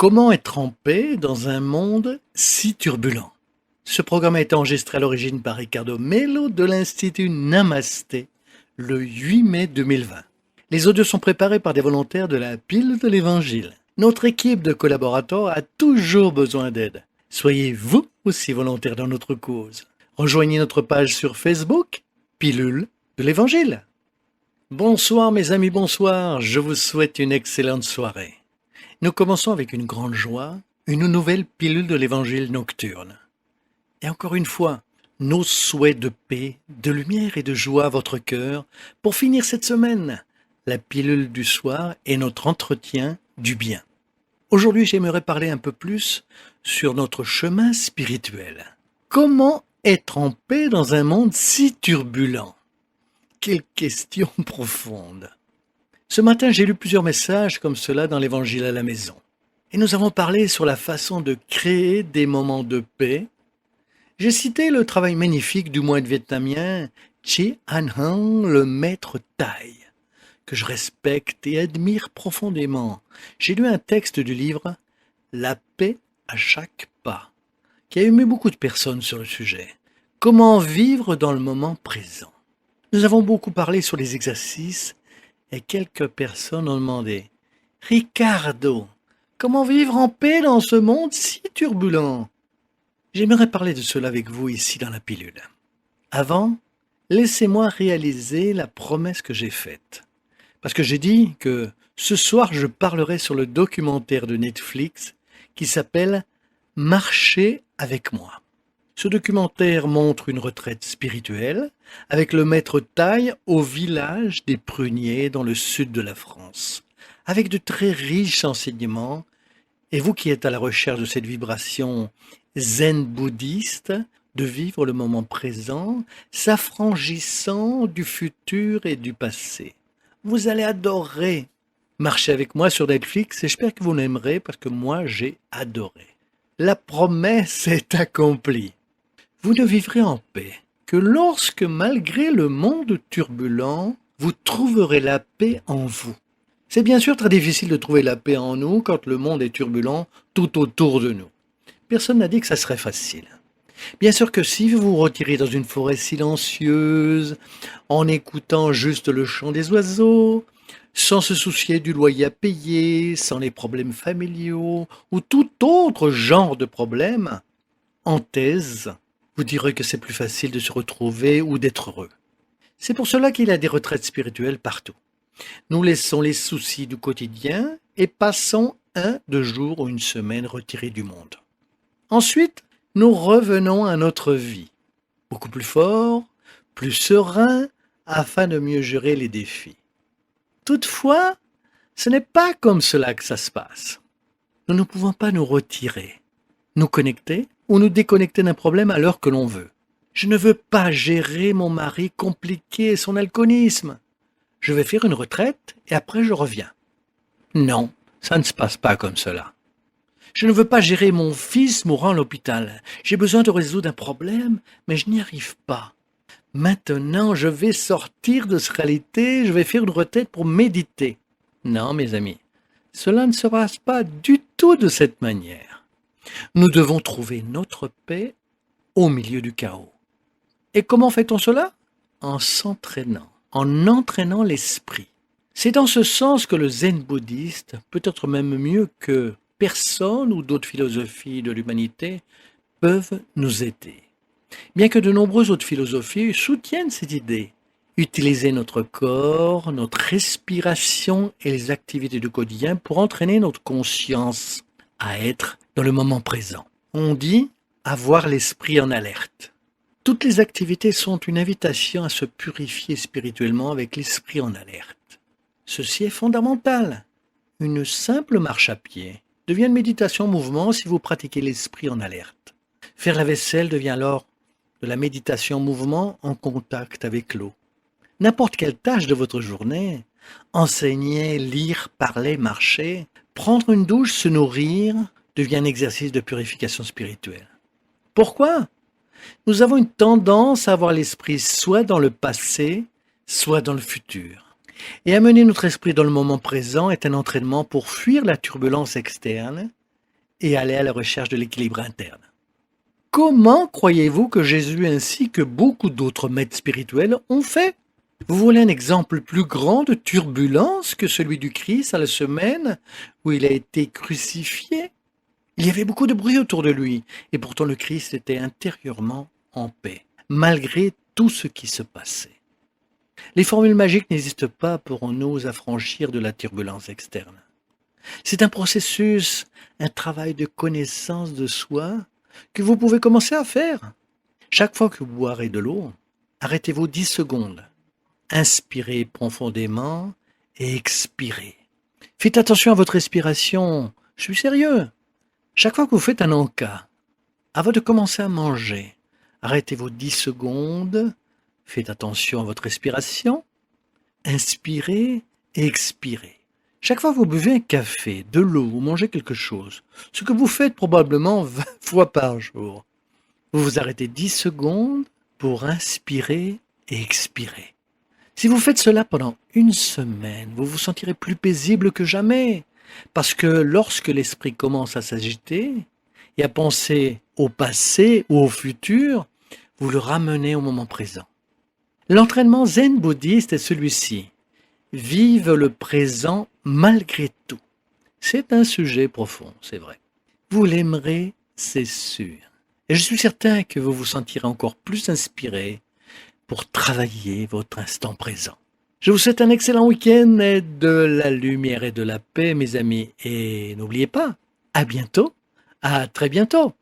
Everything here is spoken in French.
Comment être en paix dans un monde si turbulent? Ce programme a été enregistré à l'origine par Ricardo Mello de l'Institut Namasté le 8 mai 2020. Les audios sont préparés par des volontaires de la pile de l'Évangile. Notre équipe de collaborateurs a toujours besoin d'aide. Soyez vous aussi volontaires dans notre cause. Rejoignez notre page sur Facebook, Pilule de l'Évangile. Bonsoir mes amis, bonsoir. Je vous souhaite une excellente soirée. Nous commençons avec une grande joie, une nouvelle pilule de l'Évangile nocturne. Et encore une fois, nos souhaits de paix, de lumière et de joie à votre cœur pour finir cette semaine, la pilule du soir et notre entretien du bien. Aujourd'hui, j'aimerais parler un peu plus sur notre chemin spirituel. Comment être en paix dans un monde si turbulent? Quelle question profonde! Ce matin, j'ai lu plusieurs messages comme cela dans l'Évangile à la maison. Et nous avons parlé sur la façon de créer des moments de paix. J'ai cité le travail magnifique du moine vietnamien Thi Anh Hang, le maître Thaï, que je respecte et admire profondément. J'ai lu un texte du livre « La paix à chaque pas », qui a ému beaucoup de personnes sur le sujet. Comment vivre dans le moment présent? Nous avons beaucoup parlé sur les exercices et quelques personnes ont demandé « Ricardo, comment vivre en paix dans ce monde si turbulent ?» J'aimerais parler de cela avec vous ici dans la pilule. Avant, laissez-moi réaliser la promesse que j'ai faite. Parce que j'ai dit que ce soir, je parlerai sur le documentaire de Netflix qui s'appelle « Marcher avec moi ». Ce documentaire montre une retraite spirituelle avec le maître Thaï au village des Pruniers dans le sud de la France, avec de très riches enseignements. Et vous qui êtes à la recherche de cette vibration zen bouddhiste, de vivre le moment présent, s'affranchissant du futur et du passé, vous allez adorer marcher avec moi sur Netflix. J'espère que vous l'aimerez parce que moi j'ai adoré. La promesse est accomplie. Vous ne vivrez en paix que lorsque, malgré le monde turbulent, vous trouverez la paix en vous. C'est bien sûr très difficile de trouver la paix en nous quand le monde est turbulent tout autour de nous. Personne n'a dit que ça serait facile. Bien sûr que si vous vous retirez dans une forêt silencieuse, en écoutant juste le chant des oiseaux, sans se soucier du loyer à payer, sans les problèmes familiaux ou tout autre genre de problème, en thèse, vous direz que c'est plus facile de se retrouver ou d'être heureux. C'est pour cela qu'il y a des retraites spirituelles partout. Nous laissons les soucis du quotidien et passons 2 jours ou une semaine retirés du monde. Ensuite, nous revenons à notre vie, beaucoup plus fort, plus serein, afin de mieux gérer les défis. Toutefois, ce n'est pas comme cela que ça se passe. Nous ne pouvons pas nous retirer, nous connecter ou nous déconnecter d'un problème à l'heure que l'on veut. Je ne veux pas gérer mon mari compliqué et son alcoolisme. Je vais faire une retraite et après je reviens. Non, ça ne se passe pas comme cela. Je ne veux pas gérer mon fils mourant à l'hôpital. J'ai besoin de résoudre un problème, mais je n'y arrive pas. Maintenant, je vais sortir de cette réalité, je vais faire une retraite pour méditer. Non, mes amis, cela ne se passe pas du tout de cette manière. Nous devons trouver notre paix au milieu du chaos. Et comment fait-on cela? En s'entraînant, en entraînant l'esprit. C'est dans ce sens que le zen bouddhiste, peut-être même mieux que personne ou d'autres philosophies de l'humanité, peuvent nous aider. Bien que de nombreuses autres philosophies soutiennent cette idée. Utiliser notre corps, notre respiration et les activités du quotidien pour entraîner notre conscience à être dans le moment présent. On dit avoir l'esprit en alerte. Toutes les activités sont une invitation à se purifier spirituellement avec l'esprit en alerte. Ceci est fondamental. Une simple marche à pied devient une méditation en mouvement si vous pratiquez l'esprit en alerte. Faire la vaisselle devient alors de la méditation en mouvement en contact avec l'eau. N'importe quelle tâche de votre journée, enseigner, lire, parler, marcher, prendre une douche, se nourrir, devient un exercice de purification spirituelle. Pourquoi? Nous avons une tendance à avoir l'esprit soit dans le passé, soit dans le futur. Et amener notre esprit dans le moment présent est un entraînement pour fuir la turbulence externe et aller à la recherche de l'équilibre interne. Comment croyez-vous que Jésus ainsi que beaucoup d'autres maîtres spirituels ont fait? Vous voulez un exemple plus grand de turbulence que celui du Christ à la semaine où il a été crucifié? Il y avait beaucoup de bruit autour de lui, et pourtant le Christ était intérieurement en paix, malgré tout ce qui se passait. Les formules magiques n'existent pas pour nous affranchir de la turbulence externe. C'est un processus, un travail de connaissance de soi que vous pouvez commencer à faire. Chaque fois que vous boirez de l'eau, arrêtez-vous 10 secondes. Inspirez profondément et expirez. Faites attention à votre respiration. Je suis sérieux. Chaque fois que vous faites un encas, avant de commencer à manger, arrêtez-vous 10 secondes. Faites attention à votre respiration. Inspirez et expirez. Chaque fois que vous buvez un café, de l'eau ou mangez quelque chose, ce que vous faites probablement 20 fois par jour, vous vous arrêtez 10 secondes pour inspirer et expirer. Si vous faites cela pendant une semaine, vous vous sentirez plus paisible que jamais. Parce que lorsque l'esprit commence à s'agiter et à penser au passé ou au futur, vous le ramenez au moment présent. L'entraînement zen bouddhiste est celui-ci. Vive le présent malgré tout. C'est un sujet profond, c'est vrai. Vous l'aimerez, c'est sûr. Et je suis certain que vous vous sentirez encore plus inspiré pour travailler votre instant présent. Je vous souhaite un excellent week-end et de la lumière et de la paix, mes amis. Et n'oubliez pas, à bientôt, à très bientôt.